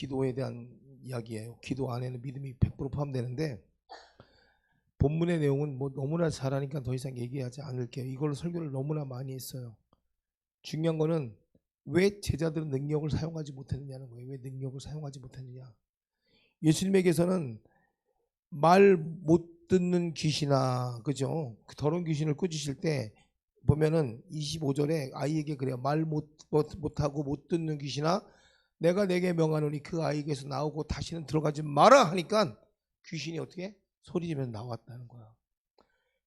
기도에 대한 이야기예요. 기도 안에는 믿음이 100% 포함되는데 본문의 내용은 뭐 너무나 잘하니까 더 이상 얘기하지 않을게요. 이걸로 설교를 너무나 많이 했어요. 중요한 거는 왜 제자들은 능력을 사용하지 못했느냐는 거예요. 왜 능력을 사용하지 못했느냐. 예수님에게서는 말 못 듣는 귀신아, 그죠? 그 더러운 귀신을 꾸짖으실 때 보면은 25절에 아이에게 그래요. 말 못하고 못 듣는 귀신아, 내가 내게 명하노니 그 아이에게서 나오고 다시는 들어가지 마라 하니까 귀신이 어떻게 소리지면서 나왔다는 거야.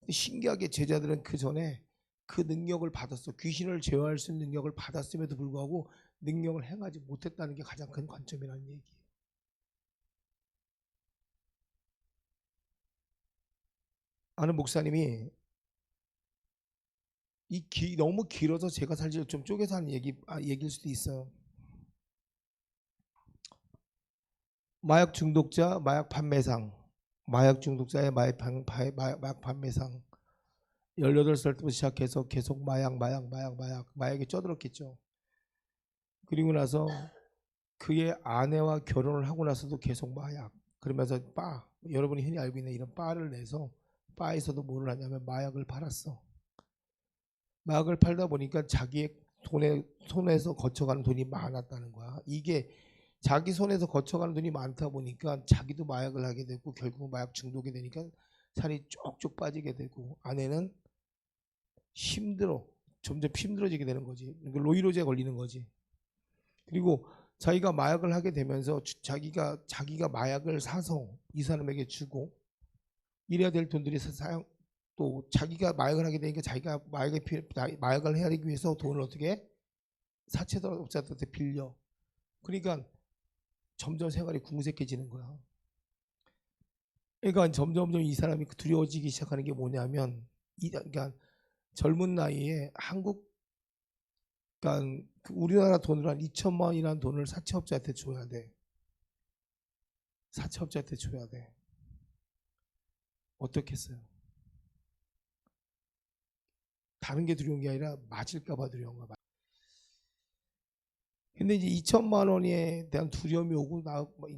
신기하게 제자들은 그 전에 그 능력을 받았어. 귀신을 제어할 수 있는 능력을 받았음에도 불구하고 능력을 행하지 못했다는 게 가장 큰 관점이라는 얘기예요. 아는 목사님이 너무 길어서 제가 사실 좀 쪼개서 하는 얘기일 수도 있어요. 마약 중독자, 마약 판매상, 마약 중독자의 마약 판매상 18살 때부터 시작해서 계속 마약에 쪄들었겠죠. 그리고 나서 그의 아내와 결혼을 하고 나서도 계속 마약, 그러면서 여러분이 흔히 알고 있는 이런 바를 내서 바에서도 뭘 하냐면 마약을 팔았어. 마약을 팔다 보니까 자기의 손에서 거쳐가는 돈이 많았다는 거야. 이게 자기 손에서 거쳐가는 돈이 많다 보니까 자기도 마약을 하게 되고 결국 마약 중독이 되니까 살이 쪽쪽 빠지게 되고 아내는 점점 힘들어지게 되는 거지. 그러니까 노이로제에 걸리는 거지. 그리고 자기가 마약을 하게 되면서 자기가 마약을 사서 이 사람에게 주고 이래야 될 돈들이 또 자기가 마약을 하게 되니까 자기가 마약을 해야 하기 위해서 돈을 어떻게 사채업자들한테 빌려. 그러니까 점점 생활이 궁색해지는 거야. 그러니까 점점 이 사람이 두려워지기 시작하는 게 뭐냐면 그러니까 젊은 나이에 그러니까 우리나라 돈으로 한 2천만 원이라는 돈을 사채업자한테 줘야 돼. 사채업자한테 줘야 돼. 어떻겠어요? 다른 게 두려운 게 아니라 맞을까봐 두려운 거야. 근데 이제 2천만 원에 대한 두려움이 오고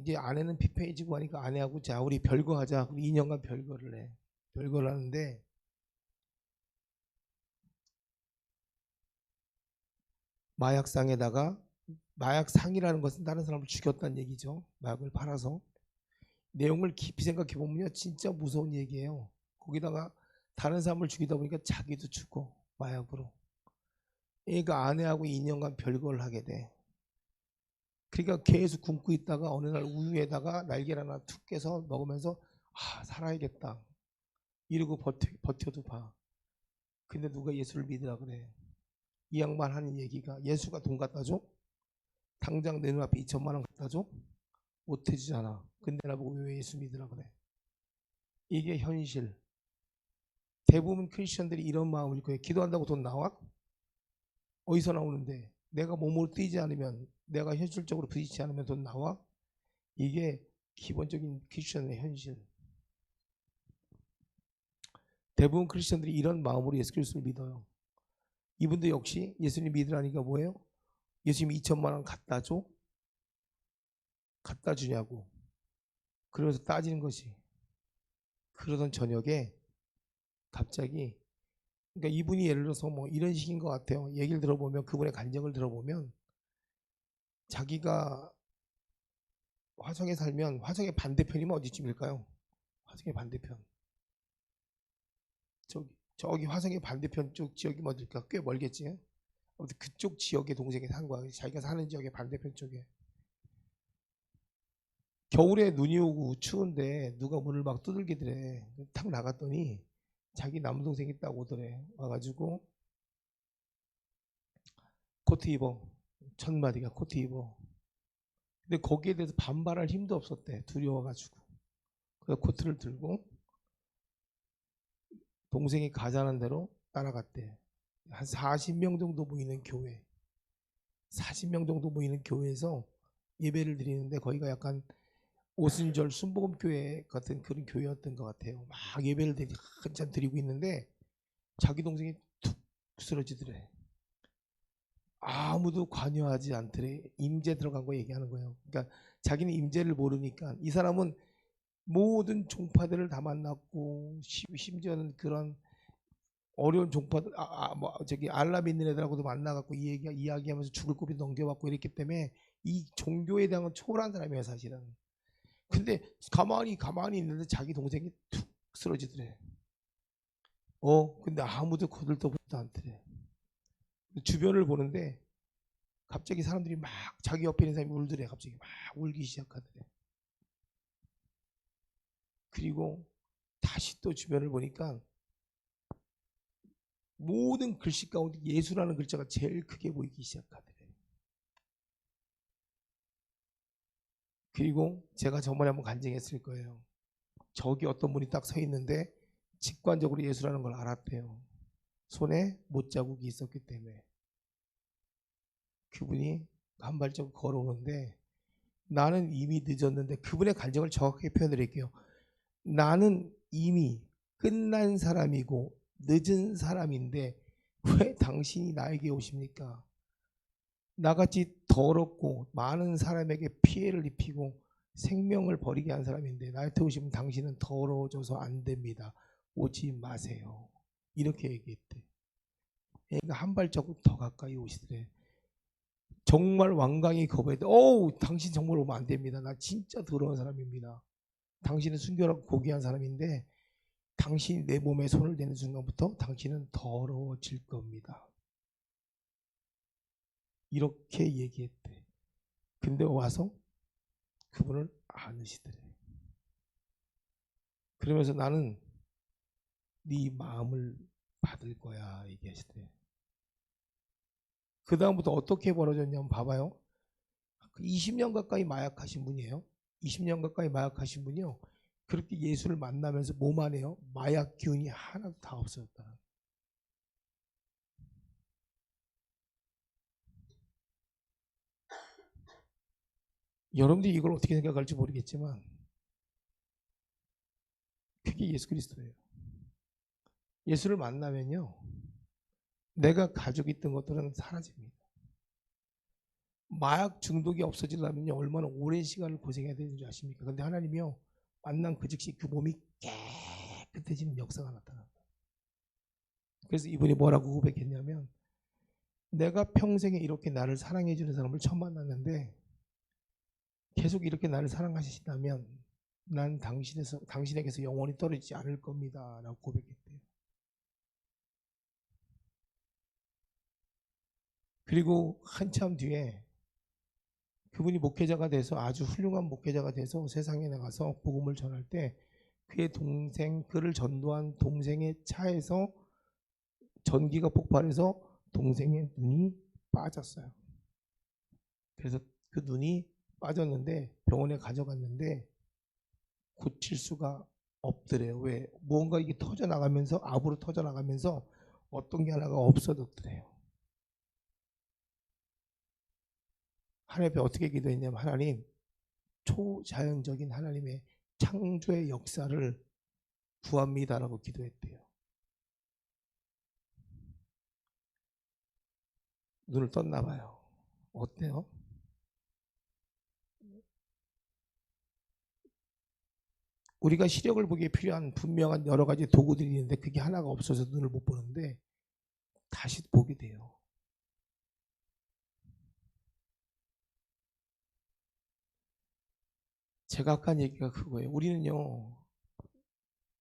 이제 아내는 피폐해지고 하니까 아내하고 자 우리 별거 하자. 2년간 별거를 해. 별거를 하는데 마약상에다가 마약상이라는 것은 다른 사람을 죽였다는 얘기죠. 마약을 팔아서. 내용을 깊이 생각해 보면요 진짜 무서운 얘기예요. 거기다가 다른 사람을 죽이다 보니까 자기도 죽고 마약으로. 그러니까 아내하고 2년간 별거를 하게 돼. 그러니까 계속 굶고 있다가 어느 날 우유에다가 날개를 하나 툭 깨서 먹으면서 살아야겠다 이러고 버텨도 봐. 근데 누가 예수를 믿으라 그래. 이 양반 하는 얘기가 예수가 돈 갖다 줘? 당장 내 눈앞에 2천만 원 갖다 줘? 못 해주잖아. 근데 나보고 왜 예수 믿으라 그래. 이게 현실. 대부분 크리스천들이 이런 마음일 거예요. 기도한다고 돈 나와? 어디서 나오는데? 내가 몸으로 뛰지 않으면, 내가 현실적으로 부딪히지 않으면 돈 나와? 이게 기본적인 크리스천의 현실. 대부분 크리스천들이 이런 마음으로 예수 그리스도를 믿어요. 이분도 역시 예수님 믿으라니까 뭐예요? 예수님 2천만 원 갖다 줘? 갖다 주냐고. 그래서 따지는 것이. 그러던 저녁에 갑자기 그러니까 이분이 예를 들어서 뭐 이런 식인 것 같아요. 얘기를 들어보면 그분의 간증을 들어보면 자기가 화성에 살면 화성의 반대편이면 어디쯤일까요? 화성의 반대편. 저기 화성의 반대편 쪽 지역이 어딜까? 꽤 멀겠지. 아무튼 그쪽 지역에 동생이 산 거야. 자기가 사는 지역의 반대편 쪽에. 겨울에 눈이 오고 추운데 누가 문을 막 두들기더래. 탁 나갔더니 자기 남동생이 딱 오더래. 와가지고 코트 입어. 첫마디가 코트 입어. 근데 거기에 대해서 반발할 힘도 없었대. 두려워가지고. 그래서 코트를 들고 동생이 가자는 대로 따라갔대. 한 40명 정도 모이는 교회. 40명 정도 모이는 교회에서 예배를 드리는데 거기가 약간 오순절 순복음교회 같은 그런 교회였던 것 같아요. 막 예배를 한참 드리고 있는데 자기 동생이 툭 쓰러지더래. 아무도 관여하지 않더래. 임재 들어간 거 얘기하는 거예요. 그러니까 자기는 임재를 모르니까 이 사람은 모든 종파들을 다 만났고 심지어는 그런 어려운 종파들 뭐 저기 알라 믿는 애들하고도 만나갖고 이야기하면서 죽을 고비 넘겨받고 이랬기 때문에 이 종교에 대한 건 초월한 사람이에요 사실은. 근데 가만히 있는데 자기 동생이 툭 쓰러지더래. 근데 아무도 거들떠보지도 않더래. 주변을 보는데 갑자기 사람들이 막 자기 옆에 있는 사람이 울더래. 갑자기 막 울기 시작하더래. 그리고 다시 또 주변을 보니까 모든 글씨 가운데 예수라는 글자가 제일 크게 보이기 시작하더래. 그리고 제가 저번에 한번 간증했을 거예요. 저기 어떤 분이 딱 서 있는데 직관적으로 예수라는 걸 알았대요. 손에 못자국이 있었기 때문에. 그분이 한 발자국 걸어오는데 나는 이미 늦었는데 그분의 간증을 정확하게 표현드릴게요. 나는 이미 끝난 사람이고 늦은 사람인데 왜 당신이 나에게 오십니까? 나같이 더럽고 많은 사람에게 피해를 입히고 생명을 버리게 한 사람인데 나한테 오시면 당신은 더러워져서 안 됩니다. 오지 마세요. 이렇게 얘기했대. 그러니까 한 발자국 더 가까이 오시더래. 정말 완강히 거부했대. 당신 정말 오면 안 됩니다. 나 진짜 더러운 사람입니다. 당신은 순결하고 고귀한 사람인데 당신이 내 몸에 손을 대는 순간부터 당신은 더러워질 겁니다. 이렇게 얘기했대. 근데 와서 그분을 안으시더래. 그러면서 나는 네 마음을 받을 거야 얘기하시더래. 그 다음부터 어떻게 벌어졌냐면 봐봐요. 20년 가까이 마약하신 분이에요. 20년 가까이 마약하신 분이요. 그렇게 예수를 만나면서 몸 안에요. 마약 기운이 하나도 다 없어졌다. 여러분들이 이걸 어떻게 생각할지 모르겠지만 그게 예수 그리스도예요. 예수를 만나면요. 내가 가지고 있던 것들은 사라집니다. 마약 중독이 없어지려면 얼마나 오랜 시간을 고생해야 되는지 아십니까? 근데 하나님이요. 만난 그 즉시 그 몸이 깨끗해지는 역사가 나타납니다. 그래서 이분이 뭐라고 고백했냐면 내가 평생에 이렇게 나를 사랑해 주는 사람을 처음 만났는데 계속 이렇게 나를 사랑하신다면 난 당신에게서 영원히 떨어지지 않을 겁니다. 라고 고백했대요. 그리고 한참 뒤에 그분이 목회자가 돼서 아주 훌륭한 목회자가 돼서 세상에 나가서 복음을 전할 때 그의 동생, 그를 전도한 동생의 차에서 전기가 폭발해서 동생의 눈이 빠졌어요. 그래서 그 눈이 빠졌는데 병원에 가져갔는데 고칠 수가 없더래요. 왜? 무언가 이게 터져나가면서 압으로 터져나가면서 어떤 게 하나가 없어졌더래요. 하나님 앞에 어떻게 기도했냐면 하나님 초자연적인 하나님의 창조의 역사를 구합니다라고 기도했대요. 눈을 떴나 봐요. 어때요? 우리가 시력을 보기에 필요한 분명한 여러 가지 도구들이 있는데 그게 하나가 없어서 눈을 못 보는데 다시 보게 돼요. 제가 아까 한 얘기가 그거예요. 우리는요.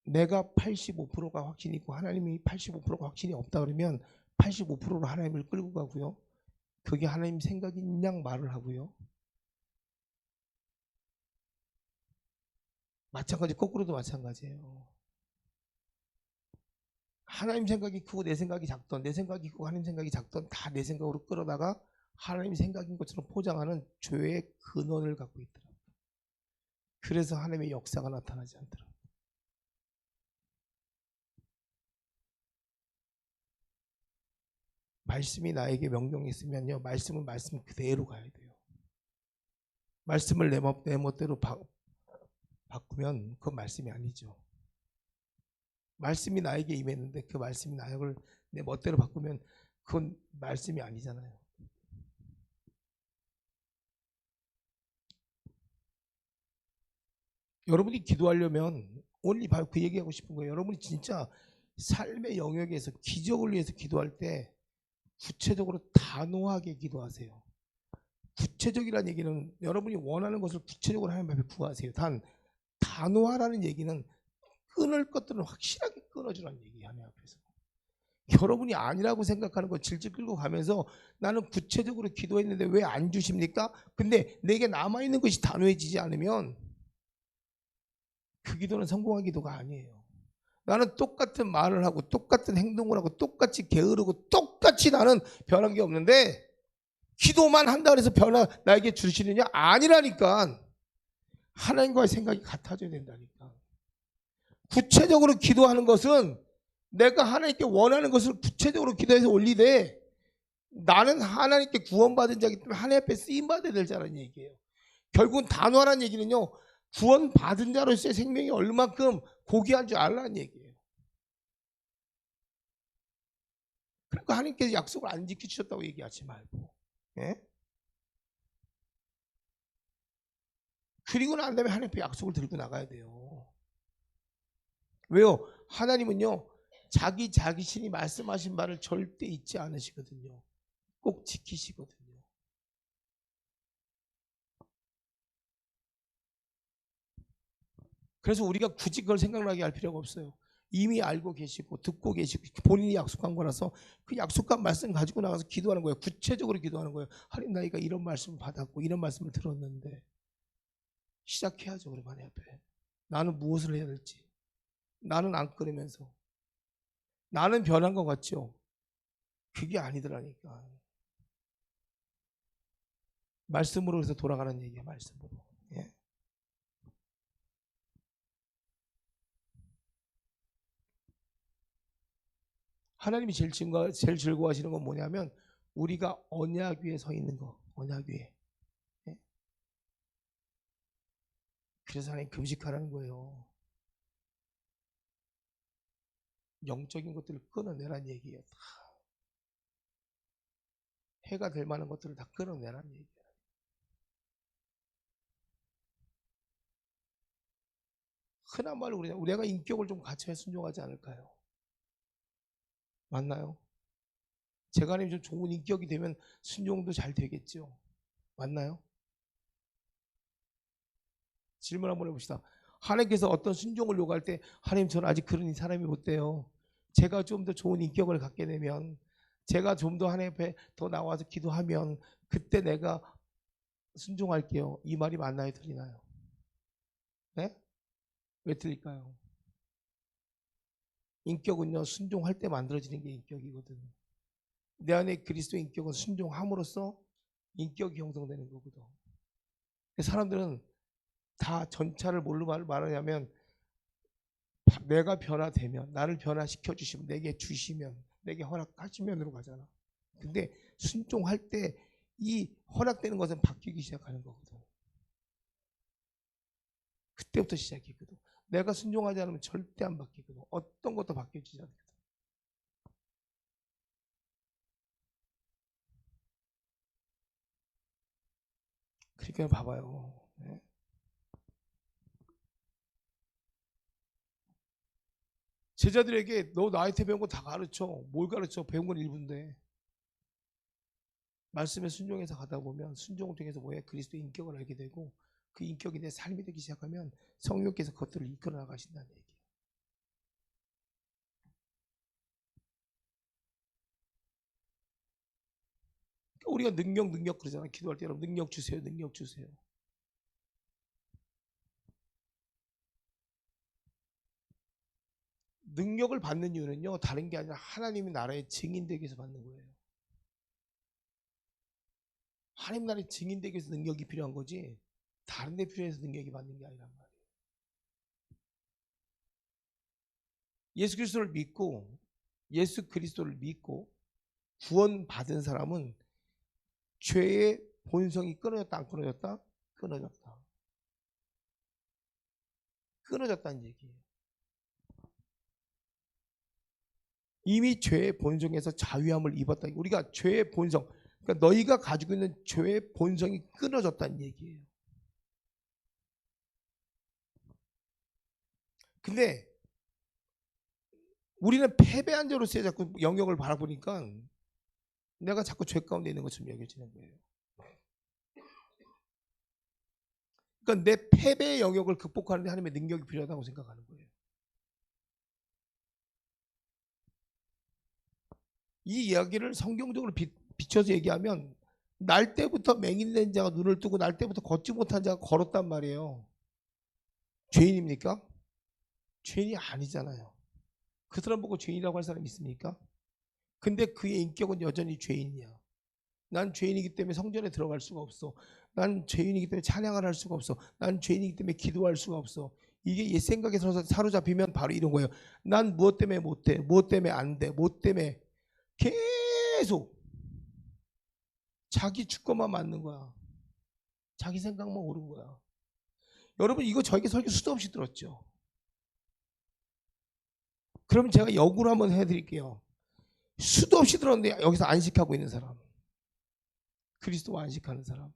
내가 85%가 확신이 있고 하나님이 85%가 확신이 없다 그러면 85%로 하나님을 끌고 가고요. 그게 하나님 생각인 양 말을 하고요. 마찬가지 거꾸로도 마찬가지예요. 하나님 생각이 크고 내 생각이 작던 내 생각이 크고 하나님 생각이 작던 다 내 생각으로 끌어다가 하나님 생각인 것처럼 포장하는 죄의 근원을 갖고 있더라고요. 그래서 하나님의 역사가 나타나지 않더라고요. 말씀이 나에게 명령했으면요. 말씀은 말씀 그대로 가야 돼요. 말씀을 내 멋대로 바꾸면 그건 말씀이 아니죠. 말씀이 나에게 임했는데 그 말씀이 나를 내 멋대로 바꾸면 그건 말씀이 아니잖아요. 여러분이 기도하려면 오늘 바로 그 얘기하고 싶은 거예요. 여러분이 진짜 삶의 영역에서 기적을 위해서 기도할 때 구체적으로 단호하게 기도하세요. 구체적이라는 얘기는 여러분이 원하는 것을 구체적으로 하나님 앞에 구하세요. 단호하라는 얘기는 끊을 것들은 확실하게 끊어주라는 얘기예요. 하나님 앞에서. 여러분이 아니라고 생각하는 거 질질 끌고 가면서 나는 구체적으로 기도했는데 왜 안 주십니까? 근데 내게 남아있는 것이 단호해지지 않으면 그 기도는 성공한 기도가 아니에요. 나는 똑같은 말을 하고 똑같은 행동을 하고 똑같이 게으르고 똑같이 나는 변한 게 없는데 기도만 한다 그래서 변화 나에게 주시느냐? 아니라니까. 하나님과의 생각이 같아져야 된다니까. 구체적으로 기도하는 것은 내가 하나님께 원하는 것을 구체적으로 기도해서 올리되 나는 하나님께 구원받은 자이기 때문에 하나님 앞에 쓰임받아야 될 자라는 얘기예요. 결국은 단호하라는 얘기는요, 구원받은 자로서의 생명이 얼마큼 고귀한 줄 알라는 얘기예요. 그러니까 하나님께서 약속을 안 지켜주셨다고 얘기하지 말고, 예? 그리고 난 다음에 하나님 앞에 약속을 들고 나가야 돼요. 왜요? 하나님은요, 자기 자신이 말씀하신 바를 절대 잊지 않으시거든요. 꼭 지키시거든요. 그래서 우리가 굳이 그걸 생각나게 할 필요가 없어요. 이미 알고 계시고 듣고 계시고 본인이 약속한 거라서 그 약속한 말씀 가지고 나가서 기도하는 거예요. 구체적으로 기도하는 거예요. 하나님, 나이가 이런 말씀을 받았고 이런 말씀을 들었는데 시작해야죠. 그럼 하나님 앞에 나는 무엇을 해야 될지. 나는 안 끊으면서 나는 변한 것 같죠. 그게 아니더라니까. 말씀으로 해서 돌아가는 얘기야. 말씀으로. 예. 하나님이 제일 즐거워하시는 건 뭐냐면 우리가 언약 위에 서 있는 거. 언약 위에. 예? 그래서 하나님 금식하라는 거예요. 영적인 것들을 끊어내라는 얘기예요. 다. 해가 될 만한 것들을 다 끊어내라는 얘기예요. 흔한 말로 우리가 인격을 좀 갖춰야 순종하지 않을까요? 맞나요? 제가 하나님 좀 좋은 인격이 되면 순종도 잘 되겠죠. 맞나요? 질문 한번 해봅시다. 하나님께서 어떤 순종을 요구할 때 하나님, 저는 아직 그런 사람이 못 돼요. 제가 좀 더 좋은 인격을 갖게 되면, 제가 좀 더 하나님 앞에 더 나와서 기도하면 그때 내가 순종할게요. 이 말이 맞나요? 틀리나요? 네? 왜 틀릴까요? 인격은요, 순종할 때 만들어지는 게 인격이거든요. 내 안에 그리스도의 인격은 순종함으로써 인격이 형성되는 거거든. 사람들은 다 전차를 뭘로 말하냐면 내가 변화되면, 나를 변화시켜 주시면, 내게 주시면, 내게 허락하시면으로 가잖아. 근데 순종할 때 이 허락되는 것은 바뀌기 시작하는 거거든. 그때부터 시작이거든. 내가 순종하지 않으면 절대 안 바뀌거든. 어떤 것도 바뀌어지지 않거든. 그러니까 봐봐요. 네? 제자들에게 너 나한테 배운 거 다 가르쳐. 뭘 가르쳐? 배운 건 일부인데. 말씀에 순종해서 가다 보면 순종을 통해서 뭐야? 그리스도의 인격을 알게 되고 그 인격이 내 삶이 되기 시작하면 성령께서 그것들을 이끌어 나가신다는 얘기예요. 그러니까 우리가 능력 그러잖아. 기도할 때 여러분 능력 주세요. 능력 주세요. 능력을 받는 이유는요, 다른 게 아니라 하나님의 나라의 증인 되기 위해서 받는 거예요. 하나님 나라의 증인 되기 위해서 능력이 필요한 거지 다른 데 필요해서 능력이 받는 게 아니란 말이에요. 예수 그리스도를 믿고 예수 그리스도를 믿고 구원받은 사람은 죄의 본성이 끊어졌다 안 끊어졌다? 끊어졌다. 끊어졌다는 얘기예요. 이미 죄의 본성에서 자유함을 입었다. 우리가 죄의 본성, 그러니까 너희가 가지고 있는 죄의 본성이 끊어졌다는 얘기예요. 근데 우리는 패배한 자로서의 자꾸 영역을 바라보니까 내가 자꾸 죄 가운데 있는 것처럼 여겨지는 거예요. 그러니까 내 패배의 영역을 극복하는 데 하나님의 능력이 필요하다고 생각하는 거예요. 이 이야기를 성경적으로 비춰서 얘기하면 날 때부터 맹인된 자가 눈을 뜨고 날 때부터 걷지 못한 자가 걸었단 말이에요. 죄인입니까? 죄인이 아니잖아요. 그 사람 보고 죄인이라고 할 사람이 있습니까? 근데 그의 인격은 여전히 죄인이야. 난 죄인이기 때문에 성전에 들어갈 수가 없어. 난 죄인이기 때문에 찬양을 할 수가 없어. 난 죄인이기 때문에 기도할 수가 없어. 이게 옛 생각에 사로잡히면 바로 이런 거예요. 난 무엇 때문에 못해, 무엇 때문에 안 돼, 무엇 때문에 계속 자기 주권만 맞는 거야. 자기 생각만 옳은 거야. 여러분 이거 저에게 설교 수도 없이 들었죠. 그럼 제가 역으로 한번 해드릴게요. 수도 없이 들었는데 여기서 안식하고 있는 사람, 그리스도와 안식하는 사람,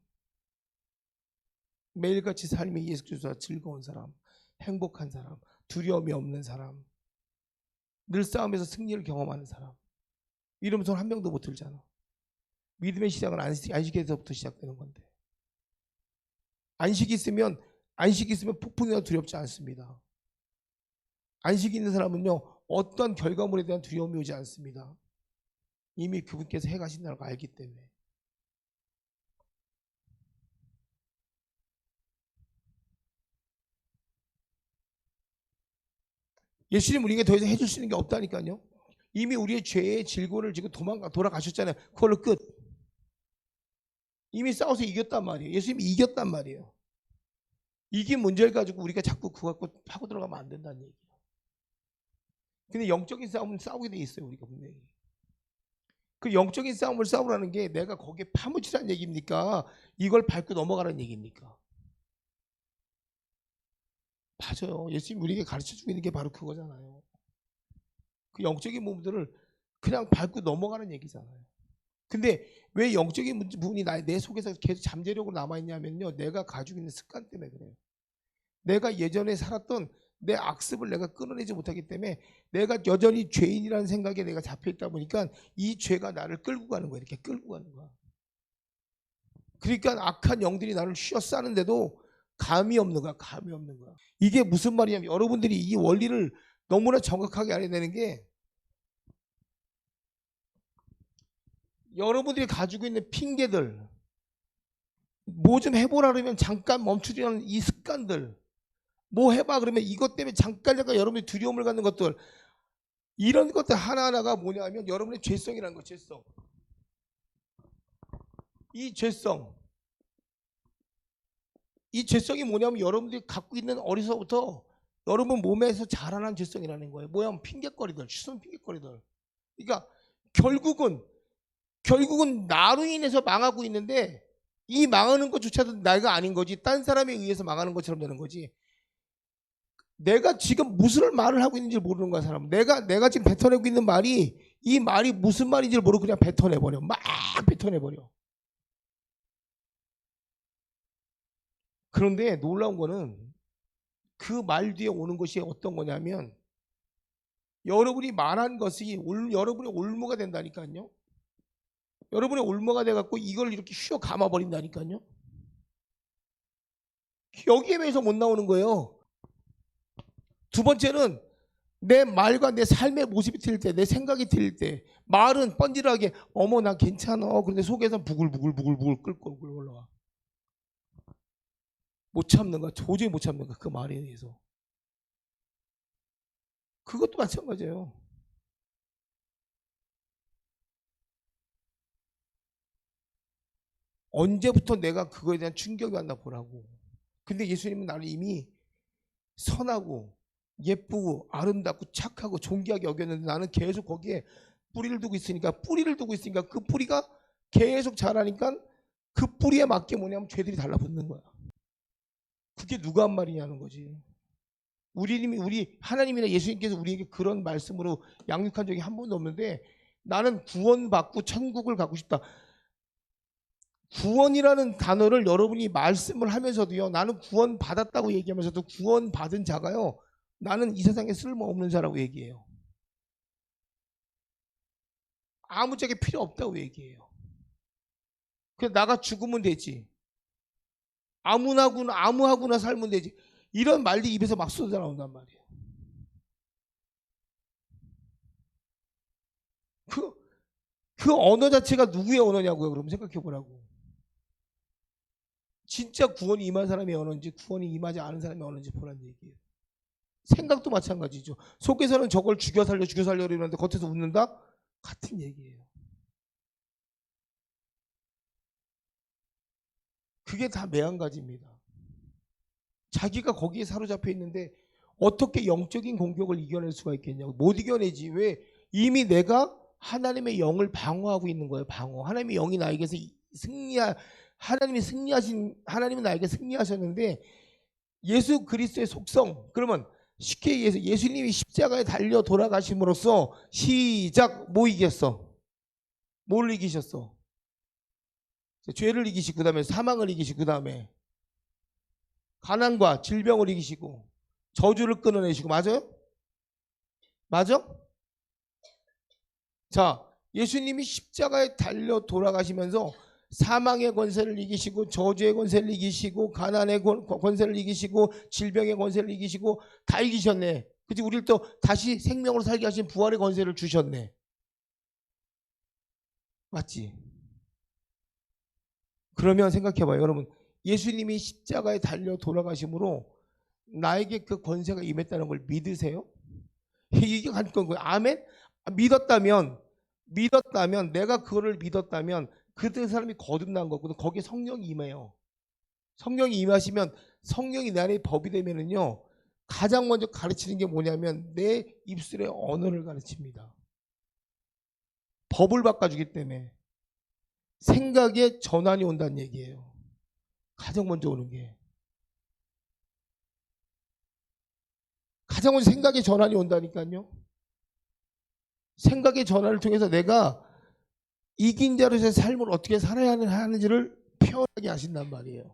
매일같이 삶의 예수 그리스도와 즐거운 사람, 행복한 사람, 두려움이 없는 사람, 늘 싸움에서 승리를 경험하는 사람, 이러면 손 한 명도 못 들잖아. 믿음의 시작은 안식에서부터 시작되는 건데, 안식이 있으면 폭풍이나 두렵지 않습니다. 안식이 있는 사람은요 어떤 결과물에 대한 두려움이 오지 않습니다. 이미 그분께서 해가신다는 걸 알기 때문에. 예수님 우리에게 더 이상 해줄 수 있는 게 없다니까요. 이미 우리의 죄의 질고를 지고 돌아가셨잖아요. 그걸로 끝. 이미 싸워서 이겼단 말이에요. 예수님이 이겼단 말이에요. 이긴 문제를 가지고 우리가 자꾸 그거 갖고 파고 들어가면 안 된다는 얘기예요. 근데 영적인 싸움은 싸우게 돼 있어요. 우리가 분명히. 그 영적인 싸움을 싸우라는 게 내가 거기에 파묻히라는 얘기입니까? 이걸 밟고 넘어가라는 얘기입니까? 맞아요. 예수님이 우리에게 가르쳐주고 있는 게 바로 그거잖아요. 그 영적인 부분들을 그냥 밟고 넘어가는 얘기잖아요. 근데 왜 영적인 부분이 내 속에서 계속 잠재력으로 남아있냐면요, 내가 가지고 있는 습관 때문에 그래요. 내가 예전에 살았던 내 악습을 내가 끊어내지 못하기 때문에 내가 여전히 죄인이라는 생각에 내가 잡혀있다 보니까 이 죄가 나를 끌고 가는 거야. 이렇게 끌고 가는 거야. 그러니까 악한 영들이 나를 휘어싸는데도 감이 없는 거야. 감이 없는 거야. 이게 무슨 말이냐면, 여러분들이 이 원리를 너무나 정확하게 알아야 되는 게, 여러분들이 가지고 있는 핑계들, 뭐 좀 해보라 그러면 잠깐 멈추려는 이 습관들, 뭐 해봐 그러면 이것 때문에 잠깐 여러분이 두려움을 갖는 것들, 이런 것들 하나하나가 뭐냐면 여러분의 죄성이라는 거. 죄성. 이 죄성이 뭐냐면 여러분들이 갖고 있는 어려서부터 여러분 몸에서 자라난 죄성이라는 거예요. 뭐야? 핑계거리들, 추선 핑계거리들. 그러니까 결국은 나로 인해서 망하고 있는데, 이 망하는 것조차도 나가 아닌 거지, 딴 사람에 의해서 망하는 것처럼 되는 거지. 내가 지금 무슨 말을 하고 있는지 모르는 거야, 사람. 내가 지금 뱉어내고 있는 말이, 이 말이 무슨 말인지 모르고 그냥 뱉어내버려. 막 뱉어내버려. 그런데 놀라운 거는 그 말 뒤에 오는 것이 어떤 거냐면, 여러분이 말한 것이 여러분의 올무가 된다니까요. 여러분의 올무가 돼갖고 이걸 이렇게 휘어 감아버린다니까요. 여기에 비해서 못 나오는 거예요. 두 번째는 내 말과 내 삶의 모습이 틀릴 때, 내 생각이 틀릴 때, 말은 뻔질하게 어머 나 괜찮아, 그런데 속에서 부글부글 끓고 올라와. 못 참는 거야. 도저히 못 참는 거야. 그 말에 의해서. 그것도 마찬가지예요. 언제부터 내가 그거에 대한 충격이 왔나 보라고. 근데 예수님은 나를 이미 선하고 예쁘고 아름답고 착하고 존귀하게 여겼는데, 나는 계속 거기에 뿌리를 두고 있으니까 그 뿌리가 계속 자라니까 그 뿌리에 맞게 뭐냐면 죄들이 달라붙는 거야. 그게 누가 한 말이냐는 거지. 우리 하나님이나 예수님께서 우리에게 그런 말씀으로 양육한 적이 한 번도 없는데, 나는 구원받고 천국을 가고 싶다. 구원이라는 단어를 여러분이 말씀을 하면서도요, 나는 구원받았다고 얘기하면서도 구원받은 자가요, 나는 이 세상에 쓸모없는 자라고 얘기해요. 아무짝에 필요 없다고 얘기해요. 그냥 나가 죽으면 되지. 아무하구나 살면 되지. 이런 말들이 입에서 막 쏟아 나온단 말이에요. 그 언어 자체가 누구의 언어냐고요. 그럼 생각해 보라고. 진짜 구원이 임한 사람의 언어인지 구원이 임하지 않은 사람의 언어인지 보라는 얘기예요. 생각도 마찬가지죠. 속에서는 저걸 죽여 살려 이러는데 겉에서 웃는다? 같은 얘기예요. 그게 다 매한가지입니다. 자기가 거기에 사로잡혀 있는데 어떻게 영적인 공격을 이겨낼 수가 있겠냐고. 못 이겨내지. 왜? 이미 내가 하나님의 영을 방어하고 있는 거예요. 방어. 하나님의 영이 나에게서 하나님이 나에게 승리하셨는데 예수 그리스도의 속성. 그러면 쉽게 얘기해서 예수님이 십자가에 달려 돌아가심으로써 시작 뭐 이겼어? 뭘 이기셨어? 죄를 이기시고 그다음에 사망을 이기시고 그다음에 가난과 질병을 이기시고 저주를 끊어내시고. 맞아요? 맞아? 자, 예수님이 십자가에 달려 돌아가시면서 사망의 권세를 이기시고 저주의 권세를 이기시고 가난의 권세를 이기시고 질병의 권세를 이기시고 다 이기셨네. 그치? 우리를 또 다시 생명으로 살게 하신 부활의 권세를 주셨네. 맞지? 그러면 생각해봐요. 여러분, 예수님이 십자가에 달려 돌아가심으로 나에게 그 권세가 임했다는 걸 믿으세요? 이게 관건 거예요. 아멘? 믿었다면 내가 그거를 믿었다면 그 사람이 거듭난 거거든. 거기에 성령이 임해요. 성령이 임하시면 성령이 내 안에 법이 되면은요, 가장 먼저 가르치는 게 뭐냐면 내 입술의 언어를 가르칩니다. 법을 바꿔주기 때문에 생각에 전환이 온다는 얘기예요. 가장 먼저 오는 게. 가장 먼저 생각의 전환이 온다니까요. 생각의 전환을 통해서 내가 이긴 자로서의 삶을 어떻게 살아야 하는지를 표현하게 하신단 말이에요.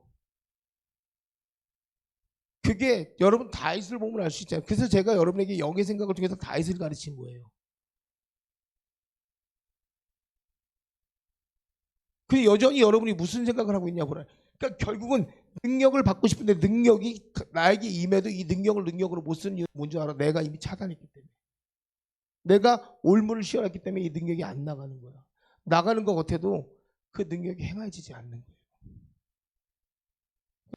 그게 여러분 다윗을 보면 알 수 있잖아요. 그래서 제가 여러분에게 영의 생각을 통해서 다윗을 가르친 거예요. 근데 여전히 여러분이 무슨 생각을 하고 있냐고. 그러니까 결국은 능력을 받고 싶은데 능력이 나에게 임해도 이 능력으로 못 쓰는 이유는 뭔지 알아? 내가 이미 차단했기 때문에. 내가 올무를 씌워놨기 때문에 이 능력이 안 나가는 거야. 나가는 것 같아도 그 능력이 행해지지 않는 거예요.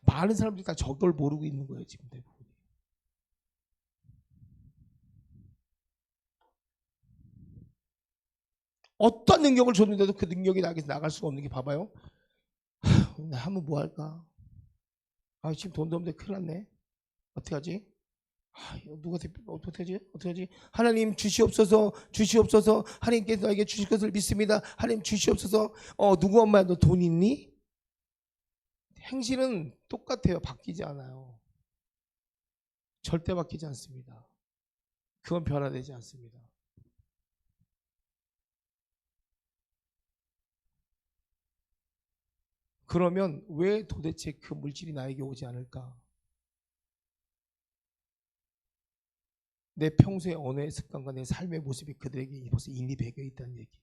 많은 사람들이 다 저걸 모르고 있는 거예요. 지금 대부분. 어떤 능력을 줬는데도 그 능력이 나에게서 나갈 수가 없는 게 봐봐요. 나 하면 뭐 할까? 아, 지금 돈도 없는데 큰일 났네. 어떻게 하지? 아, 이거 누가 어떻게 하지? 어떻게 하지? 하나님 주시옵소서, 주시옵소서. 하나님께서 나에게 주실 것을 믿습니다. 하나님 주시옵소서. 누구 엄마야, 너 돈 있니? 행실은 똑같아요. 바뀌지 않아요. 절대 바뀌지 않습니다. 그건 변화되지 않습니다. 그러면 왜 도대체 그 물질이 나에게 오지 않을까? 내 평소의 언어의 습관과 내 삶의 모습이 그들에게 벌써 이미 배겨 있다는 얘기.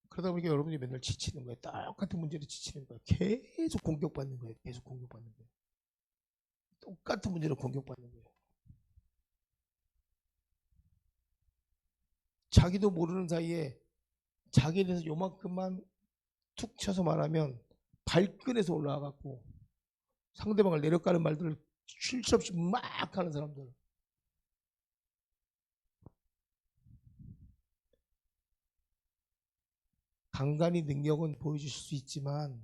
그러다 보니까 여러분이 맨날 지치는 거예요. 똑같은 문제로 지치는 거예요. 계속 공격받는 거예요. 계속 공격받는 거예요. 똑같은 문제로 공격받는 거예요. 자기도 모르는 사이에 자기에 대해서 요만큼만 툭 쳐서 말하면 발끈해서 올라와갖고 상대방을 내려가는 말들을 쉴 새 없이 막 하는 사람들. 간간히 능력은 보여주실 수 있지만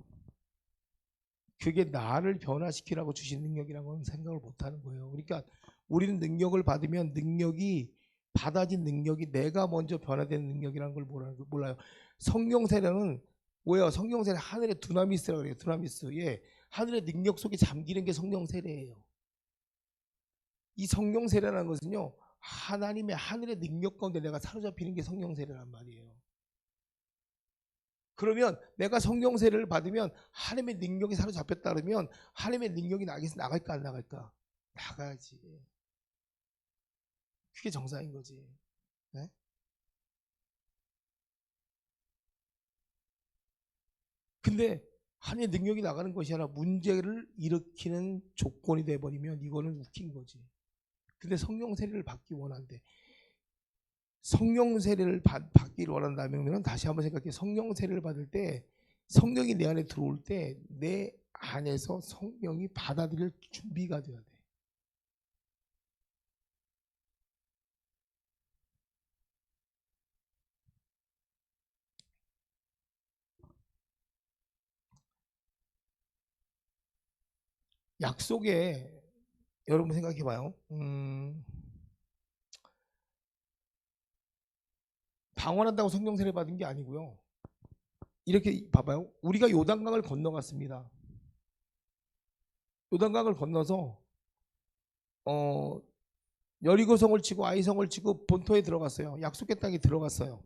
그게 나를 변화시키라고 주신 능력이라는 건 생각을 못하는 거예요. 그러니까 우리는 능력을 받으면 능력이 받아진 능력이 내가 먼저 변화되는 능력이라는 걸 몰라요. 성령 세례는 뭐예요? 성령 세례 하늘의 두나미스라고 그래요. 두나미스. 예. 하늘의 능력 속에 잠기는 게 성령 세례예요. 이 성령 세례라는 것은요. 하나님의 하늘의 능력 가운데 내가 사로잡히는 게 성령 세례란 말이에요. 그러면 내가 성령 세례를 받으면 하나님의 능력이 사로잡혔다 그러면 하나님의 능력이 나에게서 나갈까 안 나갈까? 나가야지. 그게 정상인 거지. 네? 근데 하나님의 능력이 나가는 것이 아니라 문제를 일으키는 조건이 돼버리면 이거는 웃긴 거지. 근데 성령 세례를 받기 원한대. 성령 세례를 받기를 원한다면 다시 한번 생각해. 성령 세례를 받을 때 성령이 내 안에 들어올 때 내 안에서 성령이 받아들일 준비가 돼야 돼. 약속에 여러분 생각해 봐요. 방언한다고 성령 세례 받은 게 아니고요. 이렇게 봐봐요. 우리가 요단강을 건너갔습니다. 요단강을 건너서 여리고성을 치고 아이성을 치고 본토에 들어갔어요. 약속의 땅에 들어갔어요.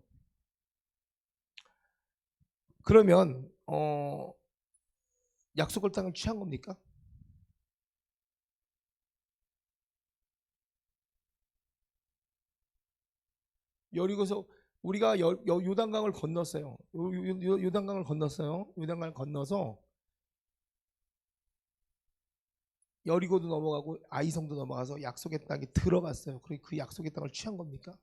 그러면 약속의 땅을 취한 겁니까? 여리고서 우리가 요단강을 건넜어요. 요단강을 건넜어요. 요단강을 건너서 여리고도 넘어가고 아이성도 넘어가서 약속의 땅에 들어갔어요. 그리고 그 약속의 땅을 취한 겁니까?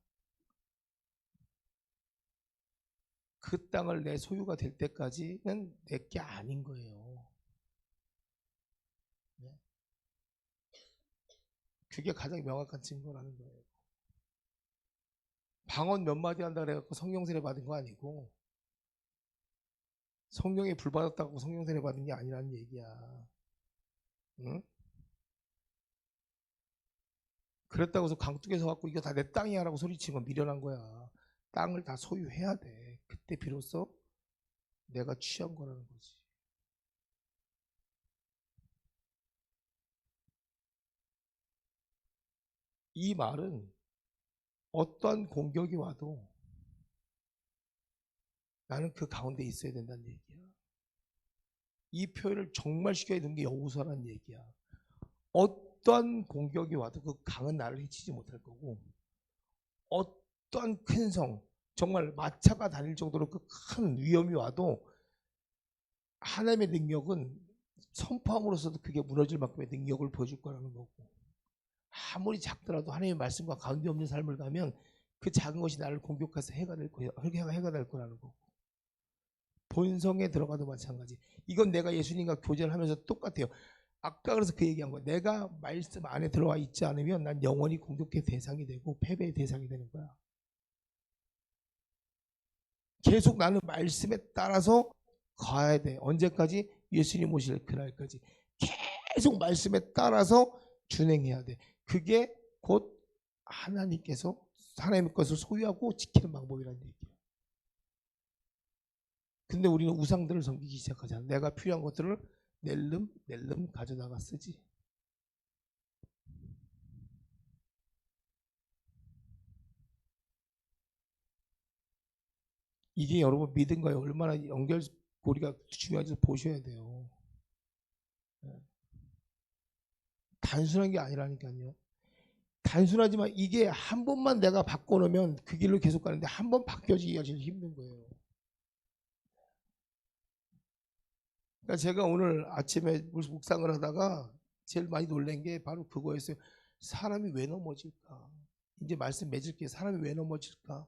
그 땅을 내 소유가 될 때까지는 내 게 아닌 거예요. 네? 그게 가장 명확한 증거라는 거예요. 방언 몇 마디 한다 그래갖고 성령 세례 받은 거 아니고 성령에 불 받았다고 성령 세례 받은 게 아니라는 얘기야. 응? 그랬다고 해서 강둑에서 갖고 이거 다 내 땅이야 라고 소리치고 미련한 거야. 땅을 다 소유해야 돼. 그때 비로소 내가 취한 거라는 거지. 이 말은 어떠한 공격이 와도 나는 그 가운데 있어야 된다는 얘기야. 이 표현을 정말 쉽게 듣는 게 여호수아라는 얘기야. 어떠한 공격이 와도 그 강은 나를 해치지 못할 거고 어떠한 큰 성, 정말 마차가 다닐 정도로 그 큰 위험이 와도 하나님의 능력은 선포함으로써도 그게 무너질 만큼의 능력을 보여줄 거라는 거고 아무리 작더라도 하나님의 말씀과 관계없는 삶을 가면 그 작은 것이 나를 공격해서 해가 될 거라는 거고 본성에 들어가도 마찬가지. 이건 내가 예수님과 교제를 하면서 똑같아요. 아까 그래서 그 얘기한 거야. 내가 말씀 안에 들어와 있지 않으면 난 영원히 공격의 대상이 되고 패배의 대상이 되는 거야. 계속 나는 말씀에 따라서 가야 돼. 언제까지? 예수님 오실 그날까지. 계속 말씀에 따라서 준행해야 돼. 그게 곧 하나님께서 하나님의 것을 소유하고 지키는 방법이라는 얘기예요. 근데 우리는 우상들을 섬기기 시작하잖아. 내가 필요한 것들을 낼름 가져다가 쓰지. 이게 여러분 믿음과의 얼마나 연결고리가 중요한지 보셔야 돼요. 단순한 게 아니라니까요. 단순하지만 이게 한 번만 내가 바꿔놓으면 그 길로 계속 가는데 한 번 바뀌어지기가 제일 힘든 거예요. 그러니까 제가 오늘 아침에 묵상을 하다가 제일 많이 놀란 게 바로 그거였어요. 사람이 왜 넘어질까? 이제 말씀 맺을게요. 사람이 왜 넘어질까?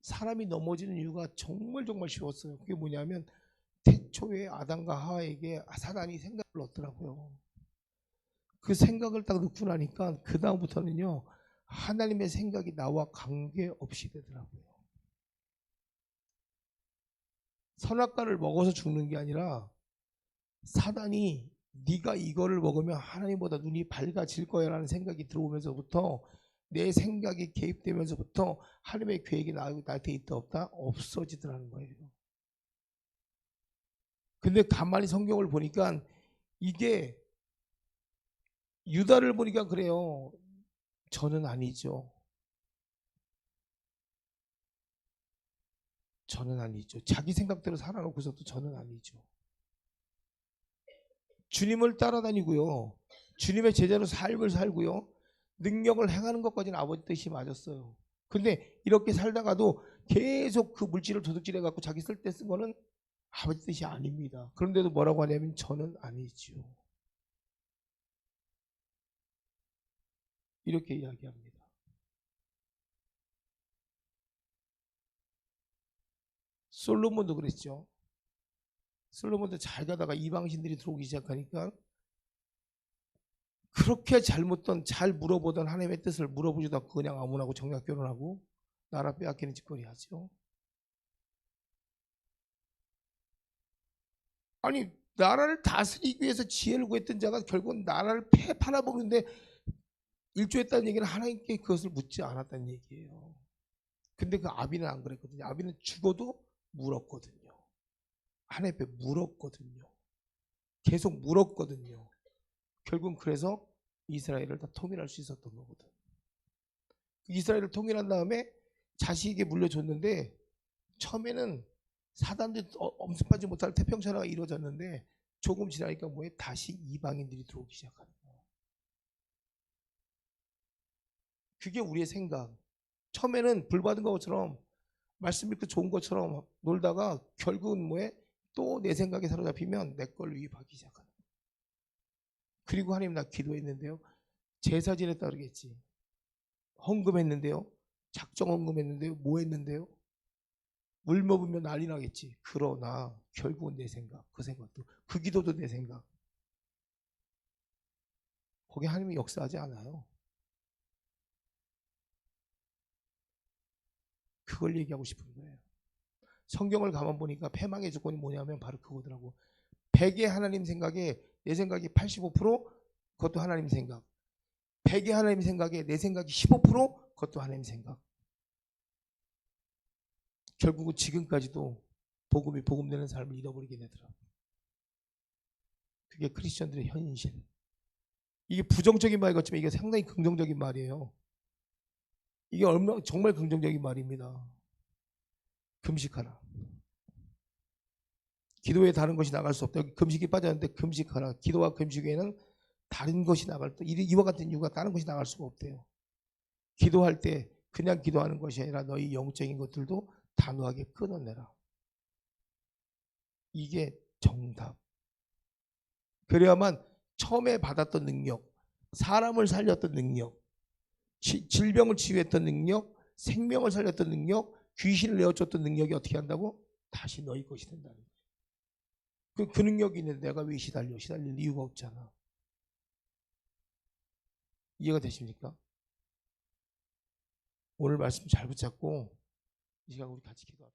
사람이 넘어지는 이유가 정말 쉬웠어요. 그게 뭐냐면 태초에 아담과 하와에게 사단이 생각을 넣더라고요. 그 생각을 딱 넣고 나니까 그 다음부터는요 하나님의 생각이 나와 관계없이 되더라고요. 선악과를 먹어서 죽는 게 아니라 사단이 네가 이거를 먹으면 하나님보다 눈이 밝아질 거야 라는 생각이 들어오면서부터 내 생각이 개입되면서부터 하나님의 계획이 나한테 있다 없다 없어지더라는 거예요. 근데 가만히 성경을 보니까 이게 유다를 보니까 그래요. 저는 아니죠. 저는 아니죠. 자기 생각대로 살아놓고서도 저는 아니죠. 주님을 따라다니고요. 주님의 제자로 삶을 살고요. 능력을 행하는 것까지는 아버지 뜻이 맞았어요. 근데 이렇게 살다가도 계속 그 물질을 도둑질해 갖고 자기 쓸 때 쓴 거는 아버지 뜻이 아닙니다. 그런데도 뭐라고 하냐면 저는 아니죠. 이렇게 이야기합니다. 솔로몬도 그랬죠. 솔로몬도 잘 가다가 이방신들이 들어오기 시작하니까 그렇게 잘 물어보던 하나님의 뜻을 물어보지도 않고 그냥 아무나고 정략 결혼하고 나라 빼앗기는 짓거리 하죠. 아니 나라를 다스리기 위해서 지혜를 구했던 자가 결국은 나라를 팔아먹는데 일조했다는 얘기는 하나님께 그것을 묻지 않았다는 얘기예요. 근데 그 아비는 안 그랬거든요. 아비는 죽어도 물었거든요. 하나님 앞에 물었거든요. 계속 물었거든요. 결국은 그래서 이스라엘을 다 통일할 수 있었던 거거든. 이스라엘을 통일한 다음에 자식에게 물려줬는데 처음에는 사단들이 엄습하지 못할 태평천하가 이루어졌는데 조금 지나니까 뭐에 다시 이방인들이 들어오기 시작하는 거예요. 그게 우리의 생각. 처음에는 불 받은 것처럼 말씀 믿고 좋은 것처럼 놀다가 결국은 뭐에 또 내 생각에 사로잡히면 내 걸 위협하기 시작하는 거예요. 그리고 하나님 나 기도했는데요. 제사 지냈다 그러겠지. 헌금했는데요. 작정 헌금했는데요. 뭐 했는데요. 물 먹으면 난리 나겠지. 그러나 결국은 내 생각, 그 생각도 그 기도도 내 생각. 거기 하나님이 역사하지 않아요. 그걸 얘기하고 싶은 거예요. 성경을 가만 보니까 패망의 조건이 뭐냐면 바로 그거더라고. 100의 하나님 생각에 내 생각이 85%, 그것도 하나님 생각. 100의 하나님 생각에 내 생각이 15%, 그것도 하나님 생각. 결국은 지금까지도 복음 되는 삶을 잃어버리게 되더라고요. 그게 크리스천들의 현실. 이게 부정적인 말 같지만 이게 상당히 긍정적인 말이에요. 이게 정말 긍정적인 말입니다. 금식하라. 기도에 다른 것이 나갈 수 없다. 여기 금식이 빠졌는데 금식하라. 기도와 금식 외에는 다른 것이 나갈 때 이와 같은 이유가 다른 것이 나갈 수가 없대요. 기도할 때 그냥 기도하는 것이 아니라 너희 영적인 것들도 단호하게 끊어내라. 이게 정답. 그래야만 처음에 받았던 능력, 사람을 살렸던 능력, 질병을 치유했던 능력, 생명을 살렸던 능력, 귀신을 내어줬던 능력이 어떻게 한다고? 다시 너희 것이 된다는 거예요. 그 능력이 있는데 내가 왜 시달릴 이유가 없잖아. 이해가 되십니까? 오늘 말씀 잘 붙잡고 이 시간 우리 같이 기도합시다.